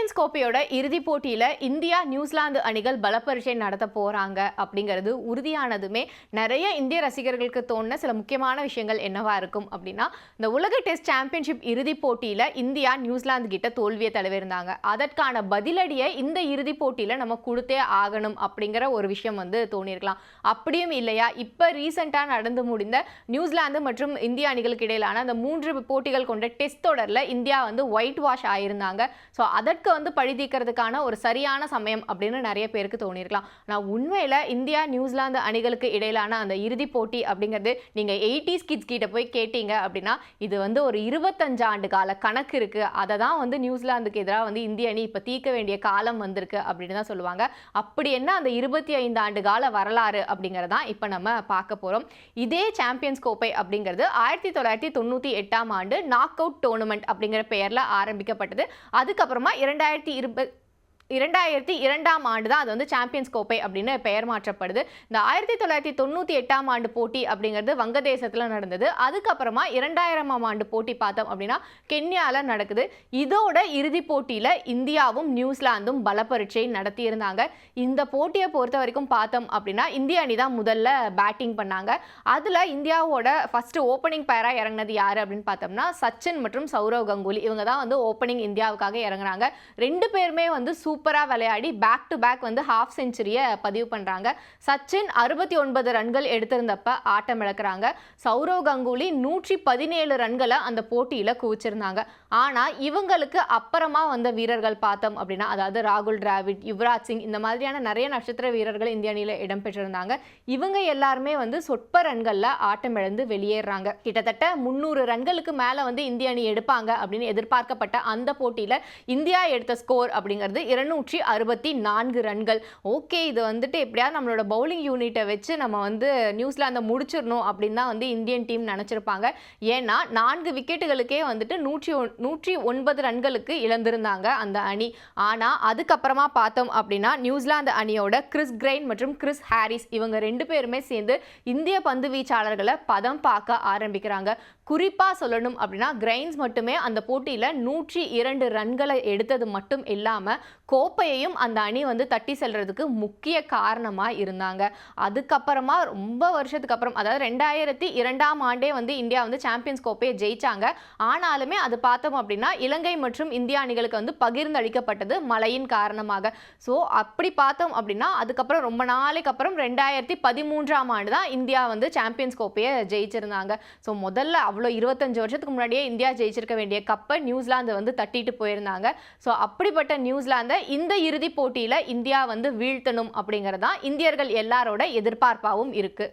Champions கோப்பையோட இறுதிப் போட்டியில India New Zealand அணிகள் பலப்பரீட்சை நடத்த போறாங்க அப்படிங்கிறது உறுதியானதுமே நிறைய இந்திய ரசிகர்களுக்கு தோணுன சில முக்கியமான விஷயங்கள் என்னவா இருக்கும் அப்படின்னா, இந்த உலக டெஸ்ட் சாம்பியன்ஷிப் இறுதிப் போட்டியில இந்தியா நியூசிலாந்து கிட்ட தோல்வியை தழுவிருந்தாங்க. அதற்கான பதிலடியை இந்த இறுதிப் போட்டியில நம்ம கொடுத்தே ஆகணும் அப்படிங்கிற ஒரு விஷயம் தோணியிருக்கலாம். அப்படியும் இல்லையா, இப்ப ரீசெண்டா நடந்து முடிந்த நியூசிலாந்து மற்றும் இந்திய அணிகளுக்கு இடையிலான அந்த 3 போட்டிகள் கொண்ட டெஸ்ட் தொடர்ல இந்தியா ஒயிட் வாஷ் ஆயிருந்தாங்க. ஸோ அதற்கு பழி தீர்க்கிறதுக்கான ஒரு சரியான சமயம் அப்படின்னு நிறைய பேருக்கு தோணியிருக்கலாம். நான் உண்மையில இந்தியா நியூசிலாந்து அணிகளுக்கு இடையிலான அந்த இறுதிப் போட்டி அப்படிங்கிறது நீங்க 80s கிட்ஸ் கிட்ட போய் கேட்டீங்க அப்படின்னா, இது ஒரு 25 ஆண்டு கால கணக்கு இருக்கு. அதை தான் நியூசிலாந்துக்கு எதிராக இந்திய அணி இப்ப தீர்க்க வேண்டிய காலம் வந்திருக்கு அப்படின்னு தான் சொல்லுவாங்க. அப்படி என்ன அந்த 25 ஆண்டு கால வரலாறு அப்படிங்கறதான் இப்ப நம்ம பார்க்க போறோம். இதே சாம்பியன்ஸ் கோப்பை அப்படிங்கிறது 1998ஆம் ஆண்டு நாக் அவுட் டோர்னமெண்ட் அப்படிங்கிற பெயர்ல ஆரம்பிக்கப்பட்டது. அதுக்கப்புறமா 2002ஆம் ஆண்டு தான் அது சாம்பியன்ஸ் கோப்பை அப்படின்னு பெயர் மாற்றப்படுது. இந்த 1998ஆம் ஆண்டு போட்டி அப்படிங்கிறது வங்கதேசத்துல நடந்தது. அதுக்கப்புறமா 2000ஆம் ஆண்டு போட்டி பார்த்தோம் அப்படின்னா கென்யால நடக்குது. இதோட இறுதிப் போட்டியில இந்தியாவும் நியூசிலாந்தும் பலப்பரீட்சை நடத்தியிருந்தாங்க. இந்த போட்டியை பொறுத்த வரைக்கும் பார்த்தோம் அப்படின்னா இந்திய அணி தான் முதல்ல பேட்டிங் பண்ணாங்க. அதுல இந்தியாவோட ஃபர்ஸ்ட் ஓப்பனிங் பேரா இறங்கினது யாரு அப்படின்னு பார்த்தோம்னா சச்சின் மற்றும் சௌரவ் கங்குலி. இவங்க தான் ஓப்பனிங் இந்தியாவுக்காக இறங்குறாங்க. ரெண்டு பேருமே சூப்பரா விளையாடி பேக் டு பேக் ஹாஃப் செஞ்சுரியை பதிவு பண்றாங்க. சச்சின் 69 ரன்கள் எடுத்திருந்தப்ப ஆட்டம் இழக்கிறாங்க. சௌரவ் கங்குலி 117 ரன்களை அந்த போட்டியில குவிச்சிருந்தாங்க. ஆனா இவங்களுக்கு அப்புறமா வந்த வீரர்கள் பார்த்தோம் அப்படின்னா, அதாவது ராகுல் டிராவிட், யுவராஜ் சிங், இந்த மாதிரியான நிறைய நட்சத்திர வீரர்கள் இந்திய அணியில இடம்பெற்றிருந்தாங்க. இவங்க எல்லாருமே சொற்ப ரன்கள்ல ஆட்டம் இழந்து வெளியேறாங்க. கிட்டத்தட்ட 300 ரன்களுக்கு மேல இந்திய அணி எடுப்பாங்க அப்படின்னு எதிர்பார்க்கப்பட்ட அந்த போட்டியில இந்தியா எடுத்த ஸ்கோர் அப்படிங்கிறது 264 ரன்கள். ஓகே, இது எப்படியாவது நம்மளோட பவுலிங் யூனிட்டை வச்சு நம்ம நியூசிலாந்தை முடிச்சிடணும் அப்படின்னு தான் இந்தியன் டீம் நினைச்சிருப்பாங்க. ஏன்னா 4 விக்கெட்டுகளுக்கே 109 ரன்களுக்கு இழந்திருந்தாங்க அந்த அணி. ஆனா அதுக்கப்புறமா பார்த்தோம் அப்படின்னா நியூசிலாந்து அணியோட கிறிஸ் கிரெயின் மற்றும் கிறிஸ் ஹாரிஸ் இவங்க 2 பேருமே சேர்ந்து இந்திய பந்து வீச்சாளர்களை பதம் பார்க்க ஆரம்பிக்கிறாங்க. குறிப்பா சொல்லணும் அப்படின்னா கிரெயின்ஸ் மட்டுமே அந்த போட்டியில 102 ரன்களை எடுத்தது மட்டும் இல்லாம கோப்பையையும் அந்த அணி தட்டி செல்றதுக்கு முக்கிய காரணமா இருந்தாங்க. அதுக்கப்புறமா ரொம்ப வருஷத்துக்கு அப்புறம், அதாவது 2002ஆம் ஆண்டே இந்தியா சாம்பியன்ஸ் கோப்பையை ஜெயிச்சாங்க. ஆனாலுமே அது பார்த்தோம் அப்படின்னா இலங்கை மற்றும் இந்திய அணிகளுக்கு பகிர்ந்து அளிக்கப்பட்டது மழையின் காரணமாக. ஸோ அப்படி பார்த்தோம் அப்படின்னா அதுக்கப்புறம் ரொம்ப நாளைக்கு அப்புறம் 2013ஆம் ஆண்டு தான் இந்தியா சாம்பியன்ஸ் கோப்பையை ஜெயிச்சிருந்தாங்க. ஸோ முதல்ல அவ்வளோ 25 வருஷத்துக்கு முன்னாடியே இந்தியா ஜெயிச்சிருக்க வேண்டிய கப்பை நியூசிலாந்து தட்டிட்டு போயிருந்தாங்க. ஸோ அப்படிப்பட்ட நியூசிலாந்தை இந்த இறுதிப் போட்டியில இந்தியா வீழ்த்தணும் அப்படிங்கறதான் இந்தியர்கள் எல்லாரோட எதிர்பார்ப்பாவும் இருக்கு.